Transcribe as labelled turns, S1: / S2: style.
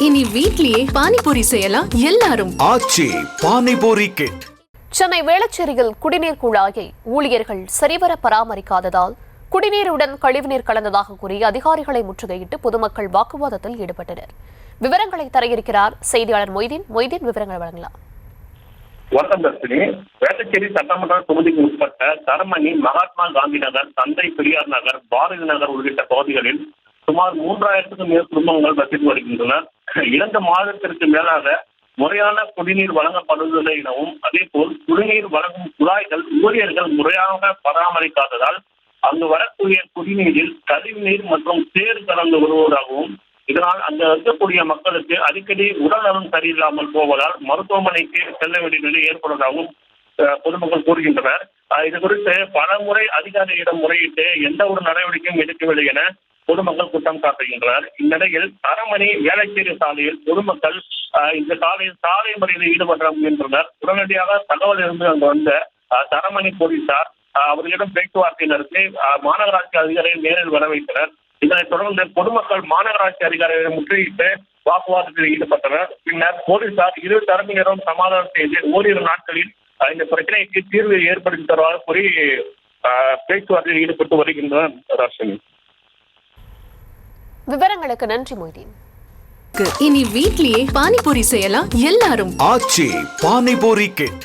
S1: இனி வீட்லயே பானிபூரி செய்யலாம் எல்லாரும்.
S2: ஆச்சி பானிபூரி கிட்.
S3: சென்னை வேளச்சேரியில் குடிநீர் குழாயை ஊழியர்கள் சரிவர பராமரிக்காததால் குடிநீருடன் கழிவுநீர் கலந்ததாக கூறி அதிகாரிகளை முற்றுகையிட்டு பொதுமக்கள் வாக்குவாதத்தில் ஈடுபட்டனர். விவரங்களை தர இருக்கிறார் செய்தியாளர் மொய்தீன். விவரங்கள் வழங்கலாம்.
S4: வேளச்சேரி சட்டமன்ற தொகுதிக்கு உட்பட்ட தரமணி, மகாத்மா காந்தி நகர், தந்தை பெரியார் நகர், பாரதி நகர் உள்ளிட்ட பகுதிகளில் சுமார் 3000க்கும் மேல் குடும்பங்கள் வசித்து வருகின்றனர். 2 மாதத்திற்கு மேலாக முறையான குடிநீர் வழங்கப்படுவதில்லை எனவும், அதே போல் குடிநீர் வழங்கும் குழாய்கள் ஊழியர்கள் முறையாக பராமரிக்காததால் அங்கு வரக்கூடிய குடிநீரில் கழிவுநீர் மற்றும் சேறு கலந்து வருவதாகவும், இதனால் அங்கு இருக்கக்கூடிய மக்களுக்கு அடிக்கடி உடல்நலம் சரியில்லாமல் போவதால் மருத்துவமனைக்கு செல்ல வேண்டிய நிலை ஏற்படுவதாகவும் பொதுமக்கள் கூறுகின்றனர். இது குறித்து பல முறை அதிகாரியிடம் முறையிட்டு எந்த ஒரு நடவடிக்கையும் எடுக்கவில்லை என பொதுமக்கள் குற்றம் சாட்டுகின்றனர். இந்நிலையில் தரமணி வேளச்சேரி சாலையில் பொதுமக்கள் இந்த சாலை மறியலில் ஈடுபட முயன்றனர். உடனடியாக தகவல் இருந்து அங்கு வந்த தரமணி போலீசார் அவர்களிடம் பேச்சுவார்த்தை நடத்தி மாநகராட்சி அதிகாரிகள் நேரில் வர வைத்தனர். இதனைத் தொடர்ந்து பொதுமக்கள் மாநகராட்சி அதிகாரிகளை முற்றுகையிட்டு வாக்குவாதத்தில் ஈடுபட்டனர். பின்னர் போலீசார் இரு தரப்பினரும் சமாதானம் செய்து ஓரிரு நாட்களில் இந்த பிரச்சனைக்கு தீர்வு ஏற்படுத்தி தருவதாக கூறி பேச்சுவார்த்தையில் ஈடுபட்டு வருகின்றனர். ராஷினி,
S3: விவரங்களுக்கு நன்றி மொய்தீன்.
S1: இனி வீட்லயே பானிபூரி செய்யலாம் எல்லாரும்.
S2: ஆச்சி பானிபூரி கிட்.